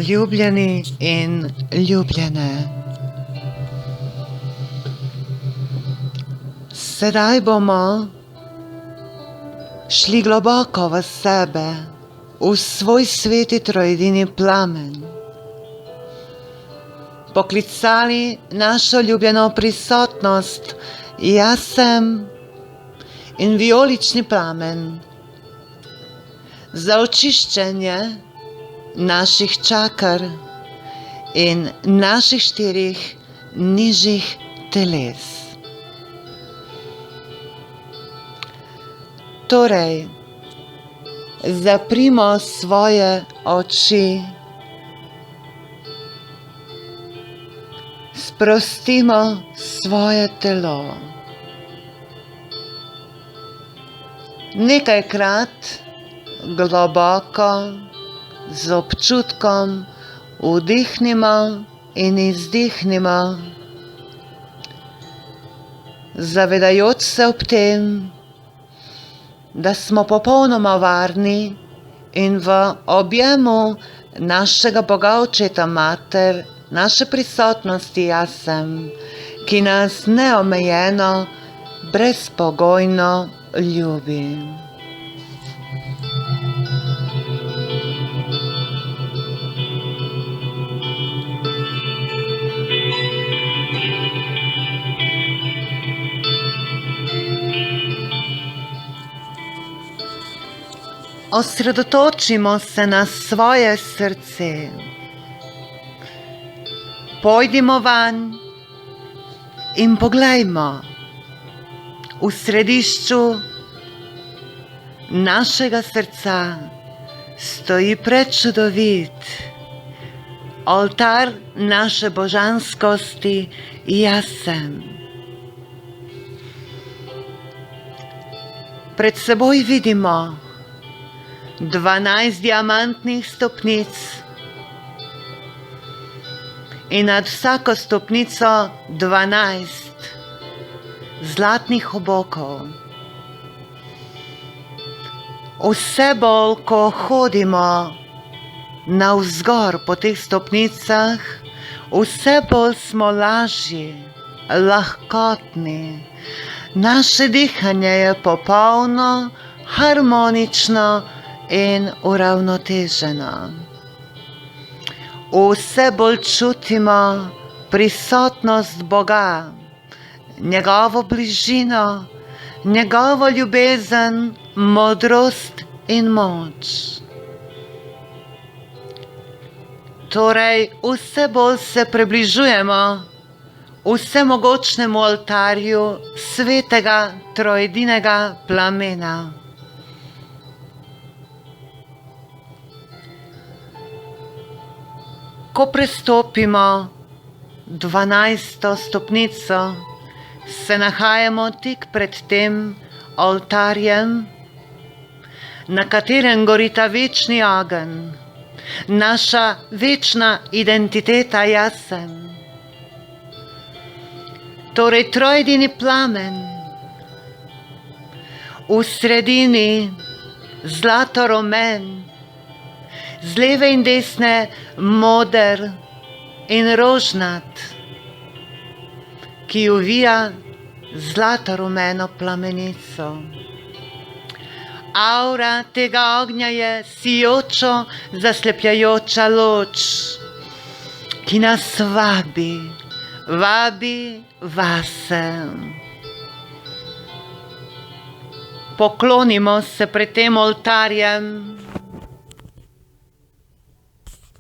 Ljubljeni in ljubljene. Sedaj bomo šli globoko v sebe, v svoj sveti trojedini plamen. Poklicali našo ljubljeno prisotnost, jaz sem in vijolični plamen, za očiščenje naših čaker in naših 4 nižjih teles. Torej, zaprimo svoje oči, sprostimo svoje telo. Nekajkrat globoko, z občutkom vdihnimo in izdihnimo, zavedajoč se ob tem, da smo popolnoma varni in v objemu našega Boga Očeta Mater, naše prisotnosti jaz sem, ki nas neomejeno, brezpogojno ljubi. Osredotočimo se na svoje srce. Pojdimo vanj in poglejmo. V središču našega srca stoji prečudovit oltar naše božanskosti, jaz sem. Pred seboj vidimo 12 diamantnih stopnic in nad vsako stopnico 12 zlatnih obokov. Vse bolj, ko hodimo navzgor po teh stopnicah, vse bolj smo lažji, lahkotni. Naše dihanje je popolno, harmonično in uravnoteženo. Vse bolj čutimo prisotnost Boga, njegovo bližino, njegovo ljubezen, modrost in moč. Torej, vse bolj se približujemo vsemogočnemu oltarju svetega trojedinega plamena. Ko prestopimo 12. stopnico, se nahajamo tik pred tem oltarjem, na katerem gorita večni ogenj, naša večna identiteta jaz sem. Torej trojedini plamen, v sredini zlatorumen, z leve in desne moder in rožnat, ki uvija zlatorumeno plamenico. Aura tega ognja je sijočo, zaslepljajoča luč, ki nas vabi vase. Poklonimo se pred tem oltarjem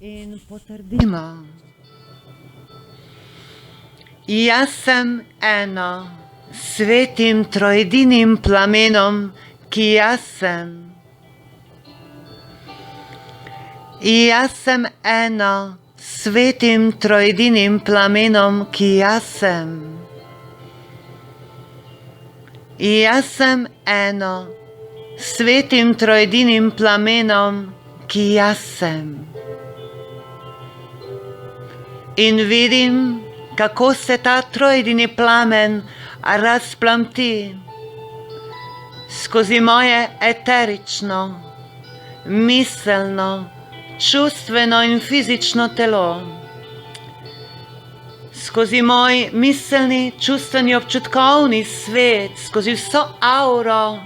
in potrdimo. Jaz sem eno, svetim trojedinim plamenom, ki jaz sem. Jaz sem eno, svetim trojedinim plamenom, ki jaz sem. Jaz sem eno, svetim trojedinim plamenom, ki jaz sem. In vidim, kako se ta trojedini plamen razplamti, skozi moje eterično, miselno, čustveno in fizično telo, skozi moj miselni, čustveni, občutkovni svet, skozi vso auro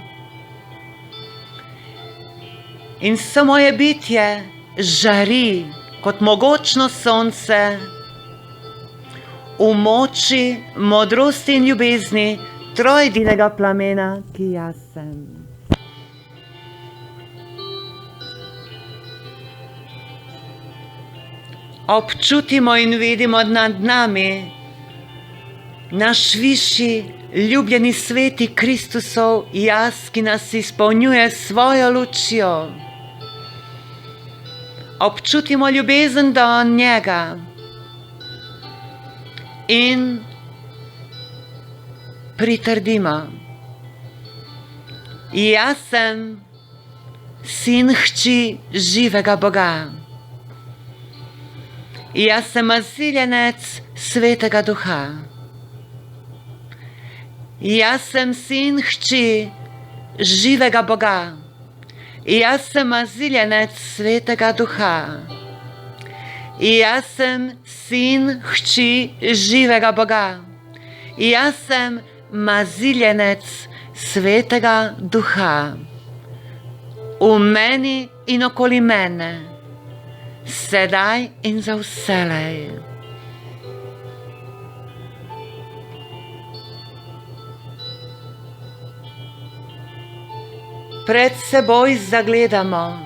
in vse moje bitje žari kot mogočno sonce v moči, modrosti in ljubezni trojedinega plamena, ki jaz sem. Občutimo in vidimo nad nami naš višji, ljubljeni sveti Kristusov jaz, ki nas izpolnjuje s svojo lučjo. Občutimo ljubezen do njega in pritrdimo. Jaz sem sin hči živega Boga. Jaz sem aziljenec Svetega Duha. Jaz sem sin hči živega Boga. Jaz sem aziljenec Svetega Duha. Jaz sem sin hči živega Boga. Jaz sem aziljenec Svetega Duha. V meni in okoli mene, sedaj in za vselej. Pred seboj zagledamo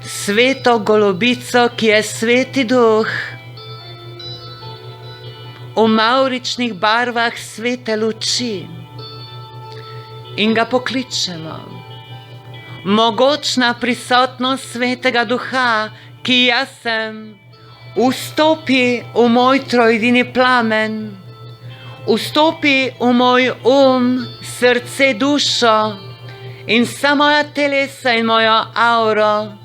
sveto golobico, ki je Sveti Duh, v mavričnih barvah svete luči, in ga pokličemo. Mogočna prisotnost Svetega Duha, ki jaz sem, vstopi v moj trojedini plamen, vstopi v moj srce, dušo in vsa moja telesa in mojo auro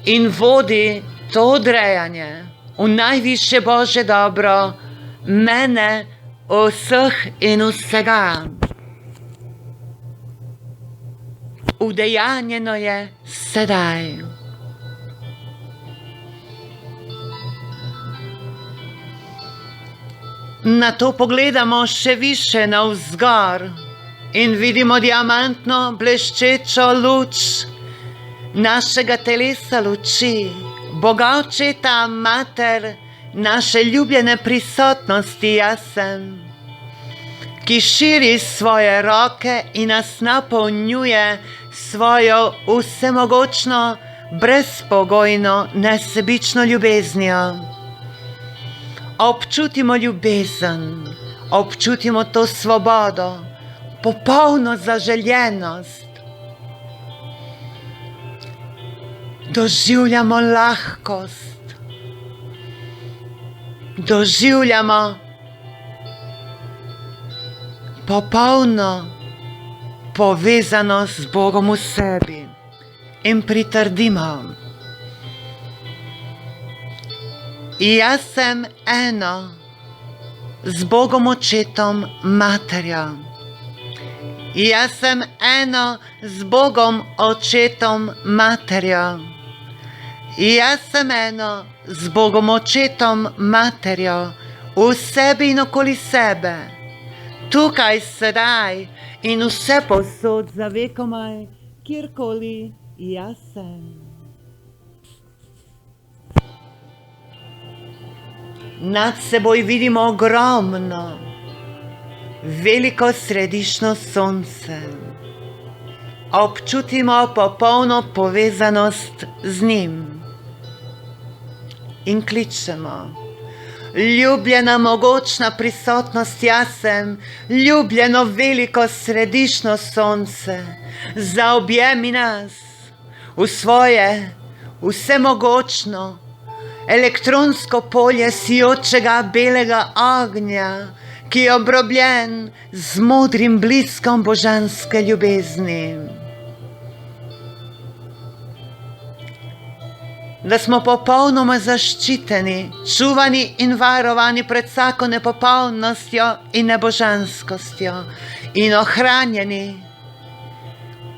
in vodi to odrejanje v najvišje Božje dobro mene, vseh in vsega. Udejanjeno je sedaj. Na to pogledamo še više navzgor in vidimo diamantno bleščečo luč našega telesa luči, Boga Očeta, Mater, naše ljubljene prisotnosti jaz sem, ki širi svoje roke in nas napolnjuje svojo vsemogočno, brezpogojno, nesebično ljubeznijo. Občutimo ljubezen, občutimo to svobodo, popolno zaželjenost. Doživljamo lahkost, doživljamo popolno povezanost z Bogom v sebi in pritrdimo. Jaz sem eno z Bogom Očetom, Materjo. Jaz sem eno z Bogom Očetom, Materjo. Jaz sem eno z Bogom Očetom, Materjo, v sebi in okoli sebe, tukaj, sedaj in vse povsod za vekomaj, kjerkoli jaz sem. Nad seboj vidimo ogromno, veliko središčno sonce. Občutimo popolno povezanost z njim in kličemo. Ljubljena, mogočna prisotnost jaz sem, ljubljeno veliko središčno sonce, zaobjemi nas v svoje vsemogočno, elektronsko polje sijočega belega ognja, ki je obrobljen z modrim bliskom božanske ljubezni. Da smo popolnoma zaščiteni, čuvani in varovani pred vsako nepopolnostjo in nebožanskostjo in ohranjeni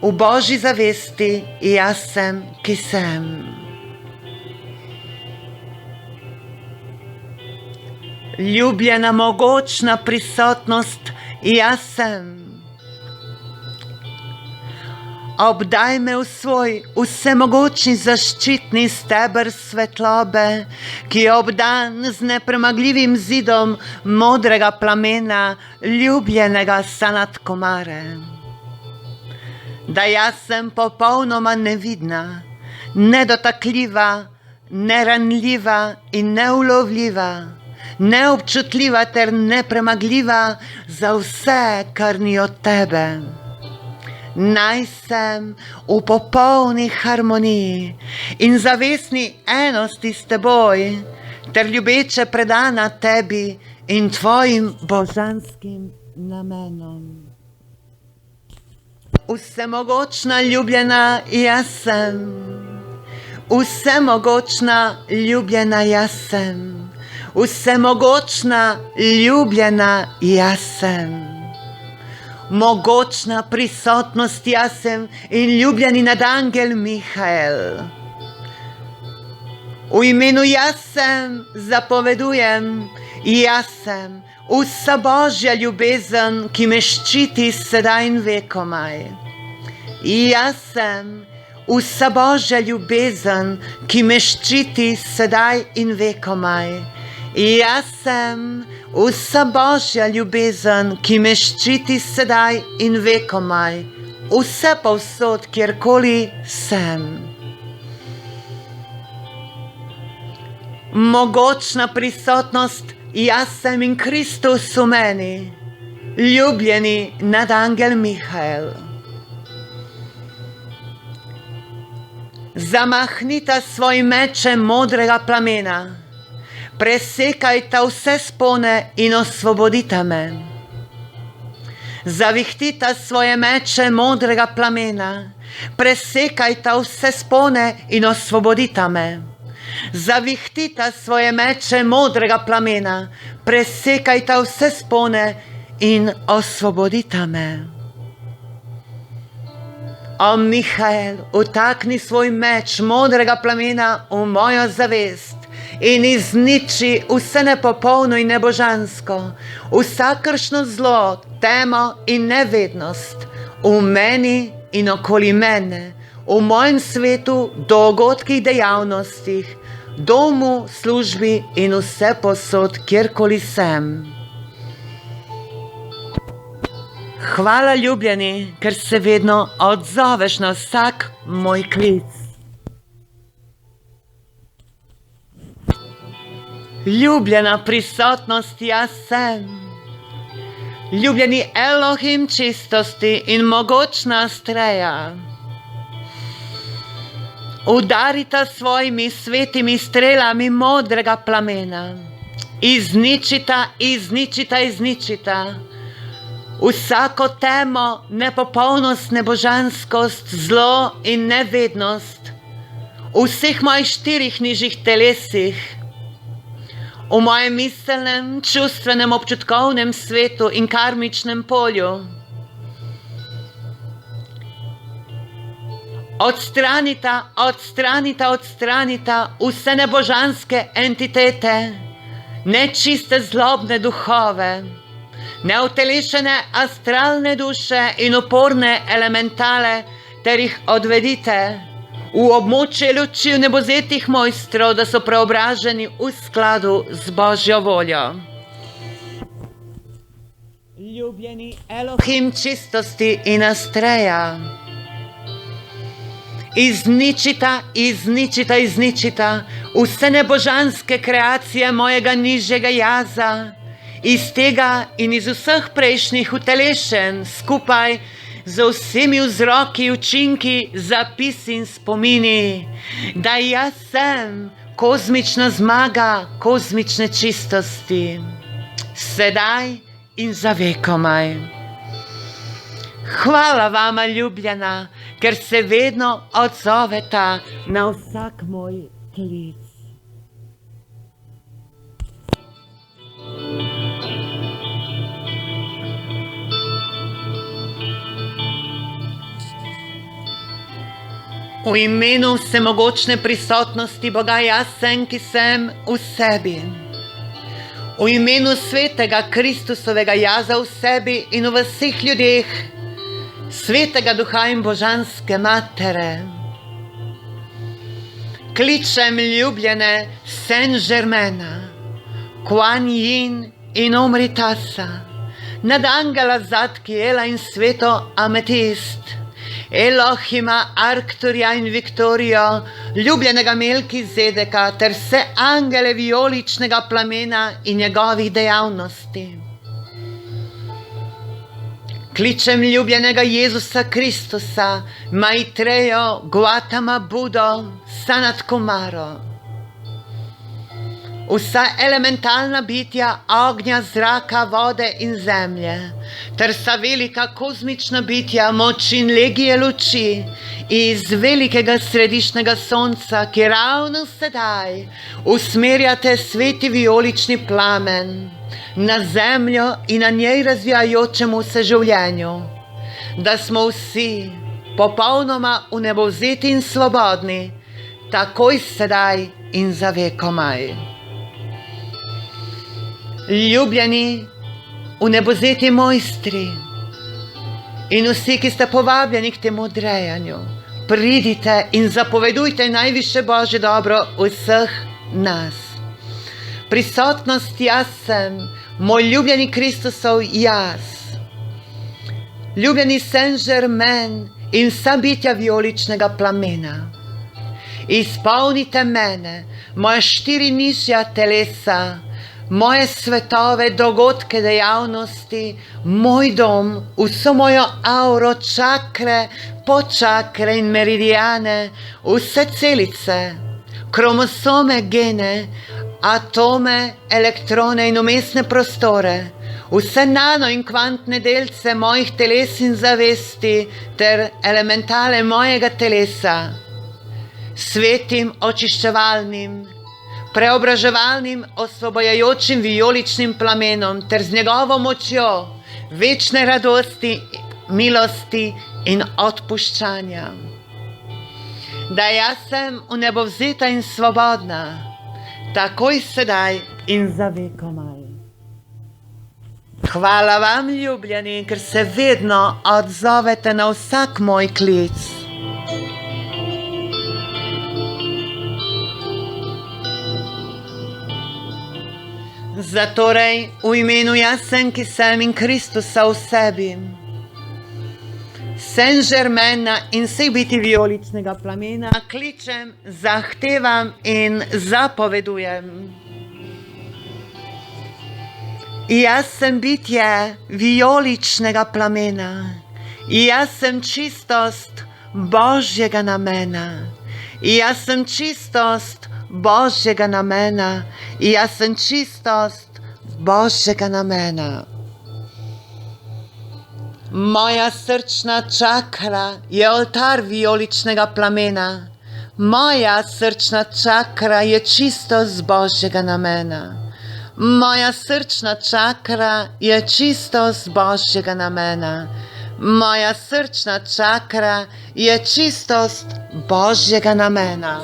V Božji zavesti jaz sem, ki sem. Ljubljena, mogočna prisotnost, jaz sem. Obdaj me v svoj vsemogočni zaščitni steber svetlobe, ki je obdan z nepremagljivim zidom modrega plamena, ljubljenega Sanat Kumare. Da jaz sem popolnoma nevidna, nedotakljiva, neranljiva in neulovljiva, neobčutljiva ter nepremagljiva za vse, kar ni od tebe. Naj sem v popolni harmoniji in zavestni enosti s teboj, ter ljubeče predana tebi in tvojim božanskim namenom. Vsemogočna ljubljena jaz sem, vsemogočna ljubljena jaz sem, vsemogočna ljubljena jaz sem. Mogočna prisotnost jaz sem in ljubljeni nadangel Mihael. V imenu jaz sem zapovedujem, jaz sem vsa Božja ljubezen, ki me ščiti sedaj in vekomaj. Jaz sem vsa Božja ljubezen, ki me ščiti sedaj in vekomaj. Jaz sem vsa Božja ljubezen, ki me ščiti sedaj in vekomaj, vse povsod, kjerkoli sem. Mogočna prisotnost, jaz sem in Kristus v meni, ljubljeni nadangel Mihael. Zamahnita svoj meče modrega plamena, presekajta vse spone in osvobodita me. Zavihtita svoje meče modrega plamena, presekajta vse spone in osvobodita me. Zavihtita svoje meče modrega plamena, presekajta vse spone in osvobodita me. O Mihael, vtakni svoj meč modrega plamena v mojo zavest in izniči vse nepopolno in nebožansko, vsakršno zlo, temo in nevednost v meni in okoli mene, v mojem svetu, dogodkih, dejavnostih, domu, službi in vse posod, kjerkoli sem. Hvala, ljubljeni, ker se vedno odzoveš na vsak moj klic. Ljubljena prisotnost jaz sem, ljubljeni Elohim čistosti in mogočna Astreja. Udarita svojimi svetimi strelami modrega plamena, izničita, izničita, izničita vsako temo, nepopolnost, nebožanskost, zlo in nevednost v vseh mojih 4 nižjih telesih, v mojem miselnem, čustvenem, občutkovnem svetu in karmičnem polju. Odstranita, odstranita, odstranita vse nebožanske entitete, nečiste zlobne duhove, neutelešene astralne duše in uporne elementale, ter jih odvedite v območje luči nebozetih mojstrov, da so preobraženi v skladu z Božjo voljo. Ljubljeni Elohim čistosti in Astreja, izničita, izničita, izničita vse nebožanske kreacije mojega nižjega jaza, iz tega in iz vseh prejšnjih utelešen, skupaj z vsemi vzroki, učinki, zapisi in spomini, da jaz sem kozmična zmaga kozmične čistosti, sedaj in za vekomaj. Hvala vama, ljubljena, ker se vedno odzoveta na vsak moj klic. V imenu vsemogočne prisotnosti Boga jaz sem, ki sem v sebi. V imenu svetega Kristusovega jaza v sebi in v vseh ljudeh, svetega duha in božanske matere. Kličem ljubljene Saint-Germaina, Kuan Yin in Omritasa, nad angela Zadkiela in sveto Ametist, Elohima, Arcturja in Viktorijo, ljubljenega Melkizedeka ter vse angele vijoličnega plamena in njegovih dejavnosti. Kličem ljubljenega Jezusa Kristusa, Maitrejo, Gautama Budo, Sanat Kumaro. Vsa elementalna bitja ognja, zraka, vode in zemlje, ter vsa velika kozmična bitja moči in legije luči iz velikega središnjega sonca, ki ravno sedaj usmerjate sveti vijolični plamen na zemljo in na njej razvijajočemu se življenju, da smo vsi popolnoma vnebovzeti in svobodni, takoj sedaj in za vekomaj. Ljubljeni, vnebovzeti mojstri in vsi, ki ste povabljeni k temu odrejanju, pridite in zapovedujte najvišje Božje dobro vseh nas. Prisotnost jaz sem, moj ljubljeni Kristusov jaz. Ljubljeni Saint-Germain in vsa bitja vijoličnega plamena. Izpolnite mene, moja 4 nižja telesa, moje svetove, dogodke, dejavnosti, moj dom, vso mojo auro, čakre, podčakre in meridiane, vse celice, kromosome, gene, atome, elektrone in vmesne prostore, vse nano in kvantne delce mojih teles in zavesti ter elementale mojega telesa, svetim očiščevalnim, preobraževalnim, osvobojajočim vijoličnim plamenom ter z njegovo močjo večne radosti, milosti in odpuščanja. Da jaz sem vnebovzeta in svobodna, takoj sedaj in za vekomaj. Hvala vam, ljubljeni, ker se vedno odzovete na vsak moj klic. Zatorej, v imenu jaz sem, ki sem in Kristusa v sebi, Saint-Germaina in vseh bitij vijoličnega plamena, kličem, zahtevam in zapovedujem. Jaz sem bitje vijoličnega plamena, jaz sem čistost Božjega namena, jaz sem čistost Božjega namena, jaz sem čistost Božjega namena. Moja srčna čakra je oltar vijoličnega plamena, moja srčna čakra je čistost Božjega namena, moja srčna čakra je čistost Božjega namena, moja srčna čakra je čistost Božjega namena.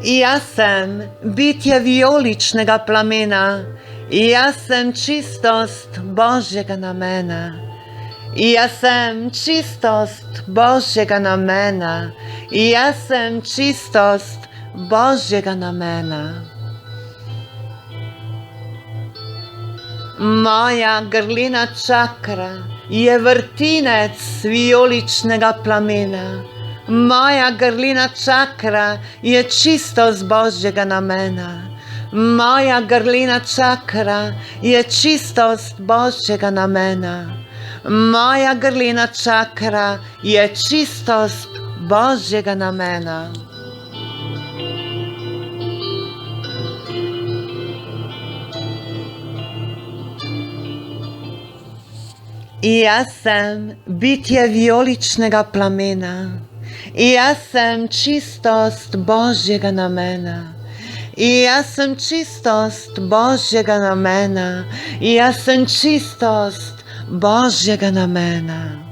Jaz sem bitje vijoličnega plamena, jaz sem čistost Božjega namena, jaz sem čistost Božjega namena, jaz sem čistost Božjega namena. Moja grlena čakra je vrtinec vijoličnega plamena, moja grlena čakra je čistost Božjega namena, moja grlena čakra je čistost Božjega namena, moja grlena čakra je čistost Božjega namena. Jaz sem bitje vijoličnega plamena, jaz sem čistost Božjega namena, jaz sem čistost Božjega namena, jaz sem čistost Božjega namena.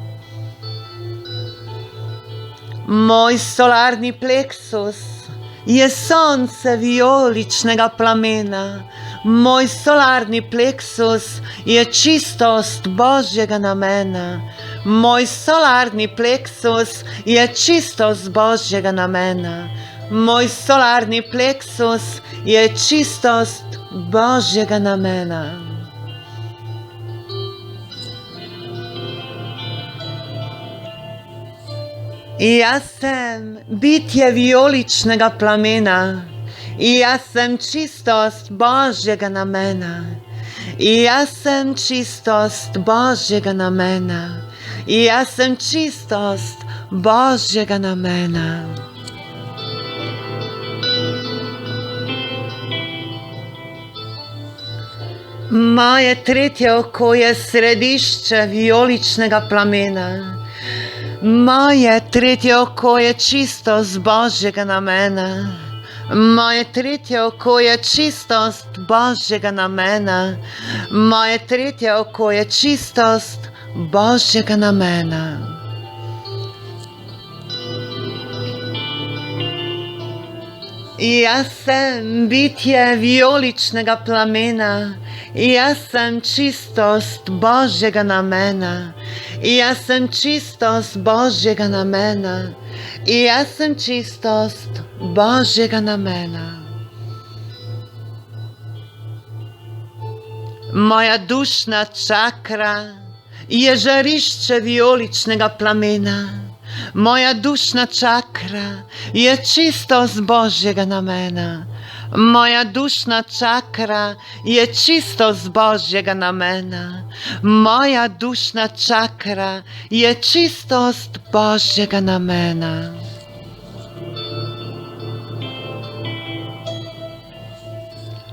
Moj solarni pleksus je sonce vijoličnega plamena. Moj solarni pleksus je čistost Božjega namena. Moj solarni pleksus je čistost Božjega namena. Moj solarni pleksus je čistost Božjega namena. Jaz sem bitje vijoličnega plamena. Jaz sem čistost Božjega namena. Jaz sem čistost Božjega namena. Jaz sem čistost Božjega namena. Moje tretje oko je središče vijoličnega plamena. Moje tretje oko je čistost Božjega namena. Moje tretje oko je čistost Božjega namena. Moje tretje oko je čistost Božjega namena. Jaz sem bitje vijoličnega plamena. Jaz sem čistost Božjega namena. Jaz sem čistost Božjega namena. Jaz sem čistost Božjega namena. Moja dušna čakra je žarišče vijoličnega plamena. Moja dušna čakra je čistost Božjega namena. Moja dušna čakra je čistost Božjega namena. Moja dušna čakra je čistost Božjega namena.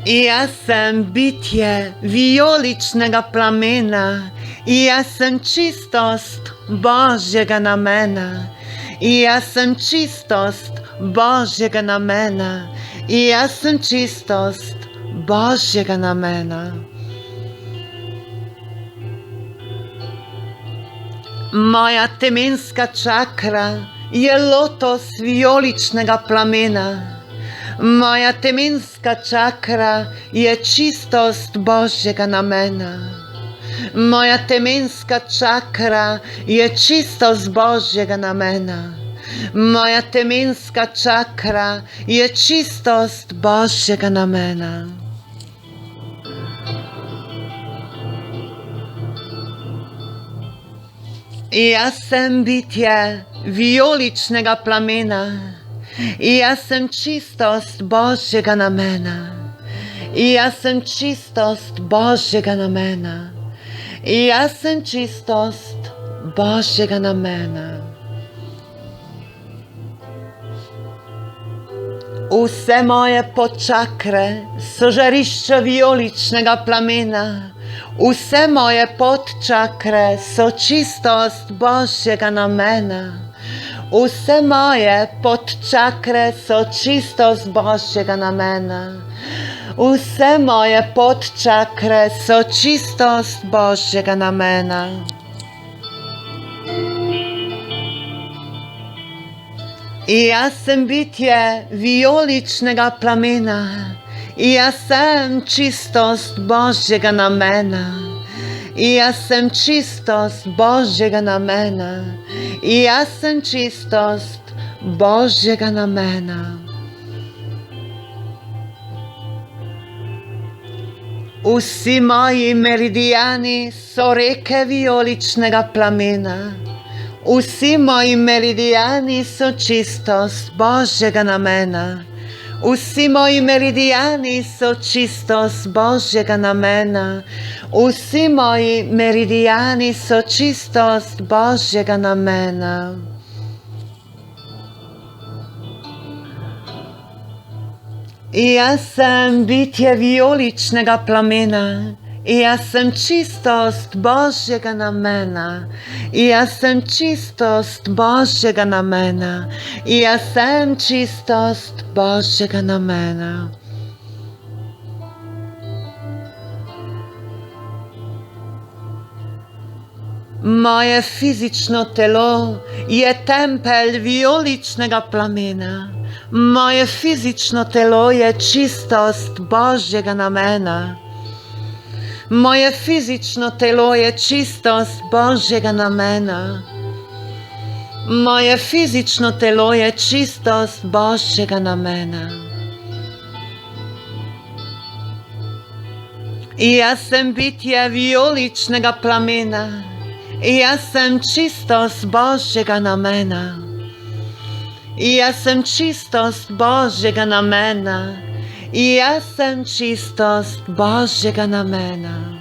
Jaz sem bitje vijoličnega plamena. Jaz sem čistost Božjega namena. Jaz sem čistost Božjega namena. Jaz sem čistost Božjega namena. Moja temenska čakra je lotos vijoličnega plamena. Moja temenska čakra je čistost Božjega namena. Moja temenska čakra je čistost Božjega namena. Moja temenska čakra je čistost Božjega namena. Jaz sem bitje vijoličnega plamena. Jaz sem čistost Božjega namena. Jaz sem čistost Božjega namena. Jaz sem čistost Božjega namena. Vse moje podčakre so žarišča vijoličnega plamena. Vse moje podčakre so čistost Božjega namena. Vse moje podčakre so čistost Božjega namena. Vse moje podčakre so čistost Božjega namena. Jaz sem bitje vijoličnega plamena. Jaz sem čistost Božjega namena. Jaz sem čistost Božjega namena. Jaz sem čistost Božjega namena. Vsi moji meridiani so reke vijoličnega plamena. Vsi moji meridiani so čistost Božjega namena. Vsi moji meridiani so čistost Božjega namena. Vsi moji meridiani so čistost Božjega namena. Jaz sem bitje vijoličnega plamena. Jaz sem čistost Božjega namena. Jaz sem čistost Božjega namena. Jaz sem čistost Božjega namena. Moje fizično telo je tempelj vijoličnega plamena. Moje fizično telo je čistost Božjega namena. Moje fizično telo je čistost Božjega namena. Moje fizično telo je čistost Božjega namena. Jaz sem bitje vijoličnega plamena. Jaz sem čistost Božjega namena. Jaz sem čistost Božjega namena. Jaz sem čistost Božjega namena.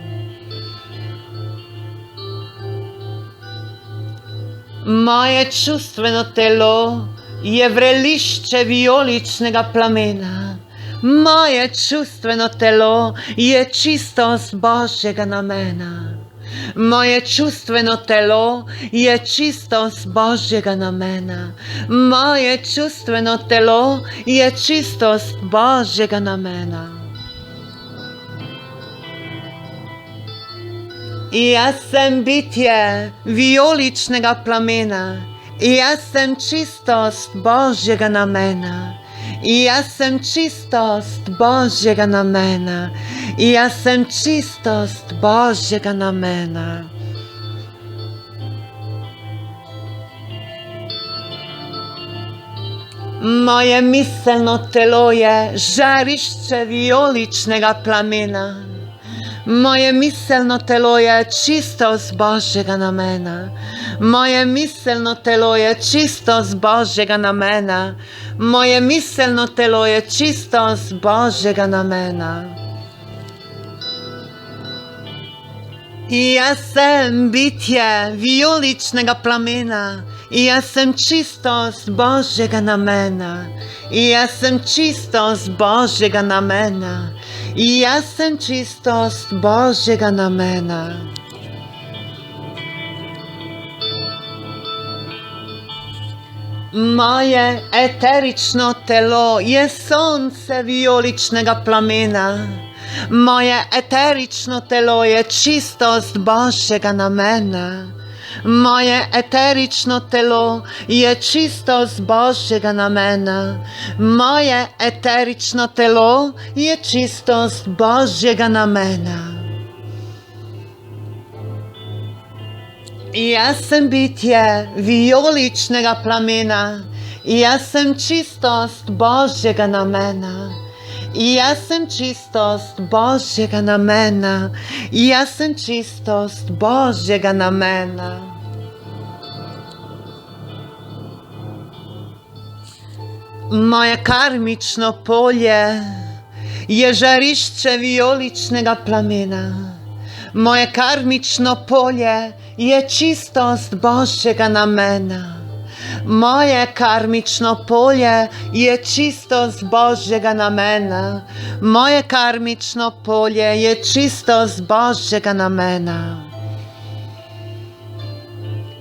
Moje čustveno telo je vrelišče vijoličnega plamena. Moje čustveno telo je čistost Božjega namena. Moje čustveno telo je čistost Božjega namena. Moje čustveno telo je čistost Božjega namena. Jaz sem bitje vijoličnega plamena. Jaz sem čistost Božjega namena. Jaz sem čistost Božjega namena. Jaz sem čistost Božjega namena. Moje miselno telo je žarišče vijoličnega plamena. Moje miselno telo je čistost Božjega namena. Moje miselno telo je čistost Božjega namena. Moje miselno telo je čistost Božjega namena. Jaz sem bitje vijoličnega plamena. Jaz sem čistost Božjega namena. Jaz sem čistost Božjega namena. Jaz sem čistost Božjega namena. Moje eterično telo je sonce vijoličnega plamena. Moje eterično telo je čistost Božjega namena. Moje eterično telo je čistost Božjega namena. Moje eterično telo je čistost Božjega namena. Jaz sem bitje vijoličnega plamena. Jaz sem čistost Božjega namena. Jaz sem čistost Božjega namena. Jaz sem čistost Božjega namena. Moje karmično polje je žarišče vijoličnega plamena. Moje karmično polje je čistost Božjega namena. Moje karmično polje je čistost Božjega namena. Moje karmično polje je čistost Božjega namena.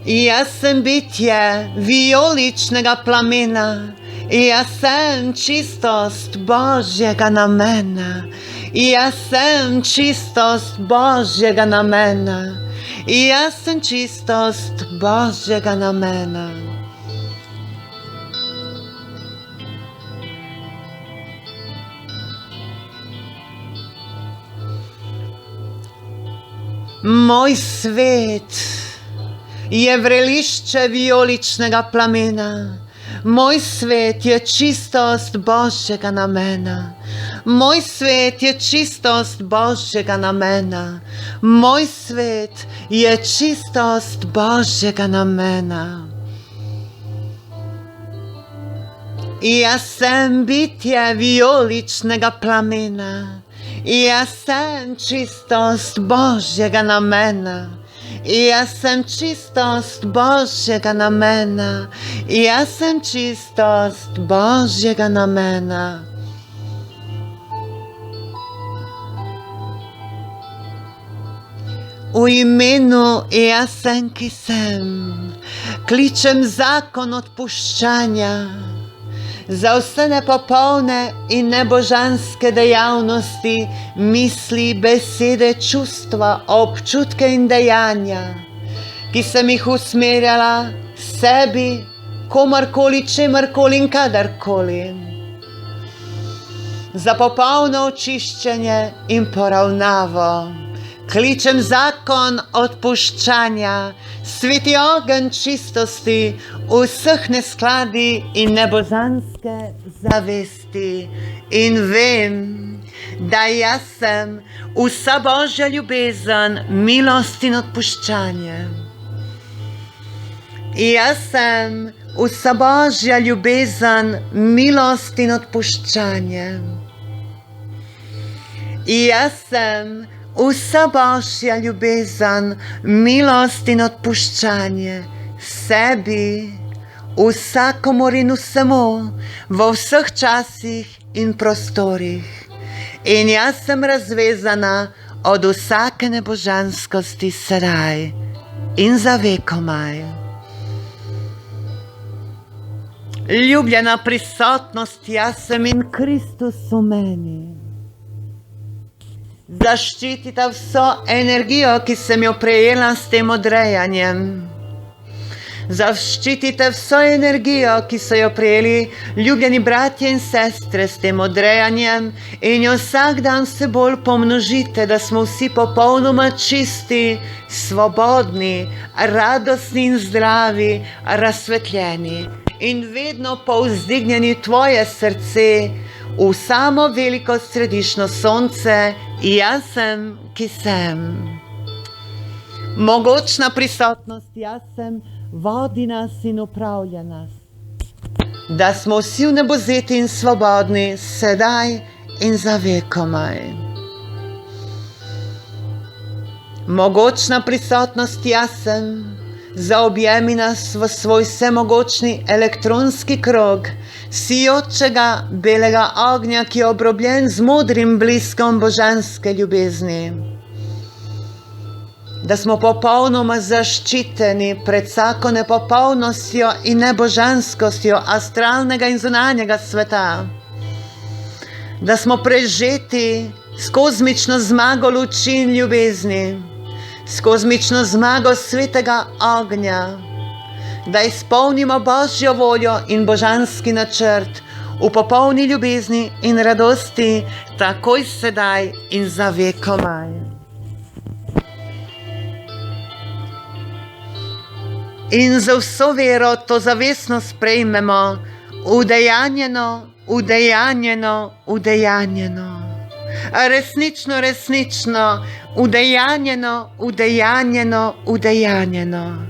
Jaz sem bitje vijoličnega plamena. Jaz sem čistost Božjega namena. Jaz sem čistost Božjega namena. Jaz sem čistost Božjega namena. Moj svet je vrelišče vijoličnega plamena. Moj svet je čistost Božjega namena. Moj svet je čistost Božjega namena. Moj svet je čistost Božjega namena. Jaz sem bitje vijoličnega plamena. Jaz sem čistost Božjega namena. Jaz sem čistost Božjega namena. Jaz sem čistost Božjega namena. V imenu jaz sem, ki sem, kličem zakon odpuščanja za vse nepopolne in nebožanske dejavnosti, misli, besede, čustva, občutke in dejanja, ki sem jih usmerjala sebi, komorkoli, čemorkoli in kadarkoli. Za popolno očiščenje in poravnavo kličem zakon odpuščanja, sveti ogenj čistosti, vseh neskladi in nebozanske zavesti. In vem, da jaz sem vsa Božja ljubezen, milost in odpuščanje. Jaz sem vsa Božja ljubezen, milost in odpuščanje. Jaz sem vsa Božja ljubezen, milost in odpuščanje sebi, vsakomur in vsemu, v vseh časih in prostorih. In jaz sem razvezana od vsake nebožanskosti sedaj in za vekomaj. Ljubljena prisotnost, jaz sem in Kristus v meni. Zaščitite vso energijo, ki sem jo prejela s tem odrejanjem. Zaščitite vso energijo, ki so jo prejeli ljubljeni bratje in sestre s tem odrejanjem in jo vsak dan vse bolj pomnožite, da smo vsi popolnoma čisti, svobodni, radostni in zdravi, razsvetljeni in vedno povzdignjeni tvoje srce v samo veliko središčno sonce, jaz sem, ki sem. Mogočna prisotnost, jaz sem, vodi nas in upravlja nas. Da smo vsi vnebovzeti in svobodni, sedaj in za vekomaj. Mogočna prisotnost, jaz sem, zaobjemi nas v svoj vsemogočni elektronski krog, sijočega belega ognja, ki je obrobljen z modrim bliskom božanske ljubezni. Da smo popolnoma zaščiteni pred vsako nepopolnostjo in nebožanskostjo astralnega in zunanjega sveta. Da smo prežeti s kozmično zmago luči in ljubezni, s kozmično zmago svetega ognja, da izpolnimo Božjo voljo in božanski načrt v popolni ljubezni in radosti, takoj sedaj in za vekomaj. In za vso vero to zavestno sprejmemo, udejanjeno, udejanjeno, udejanjeno. Resnično, resnično, udejanjeno, udejanjeno, udejanjeno.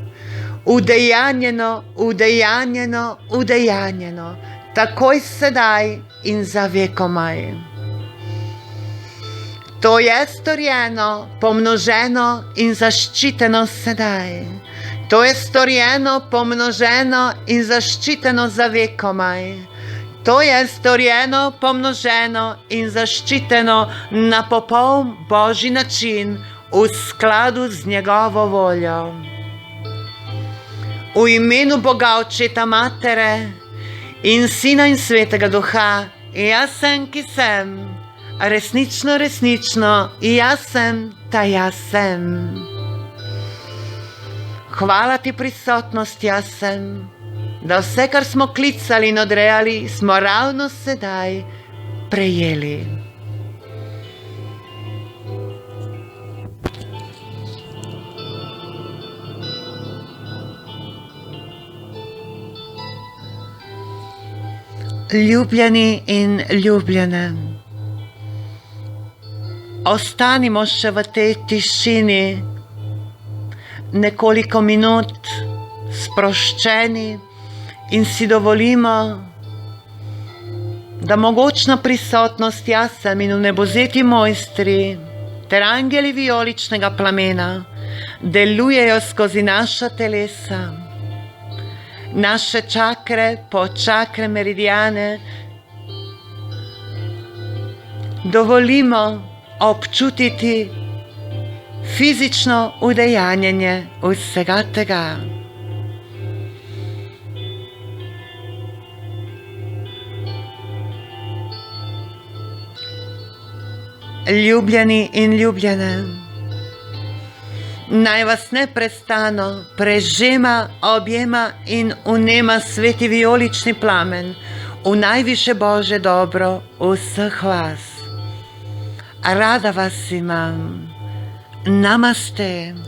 Udejanjeno, udejanjeno, udejanjeno. Takoj sedaj in za vekomaj. To je storjeno, pomnoženo in zaščiteno sedaj. To je storjeno, pomnoženo in zaščiteno za vekomaj. To je storjeno, pomnoženo in zaščiteno na popoln Božji način v skladu z njegovo voljo. V imenu Boga Očeta Matere in Sina in Svetega Duha, jaz sem, ki sem, resnično, resnično, jaz sem, ta jaz sem. Hvala ti prisotnost, jaz sem, da vse, kar smo klicali in odrejali, smo ravno sedaj prejeli. Ljubljeni in ljubljene, ostanimo še v tej tišini nekoliko minut, sproščeni in si dovolimo, da mogočna prisotnost jaz sem in vnebovzeti mojstri ter angeli vijoličnega plamena delujejo skozi naša telesa, naše čakre, podčakre, meridiane. Dovolimo občutiti fizično udejanjenje vsega tega. Ljubljeni in ljubljene, naj vas neprestano prežema, objema in vnema sveti vijolični plamen v najviše Božje dobro vseh vas. Rada vas imam. Namaste.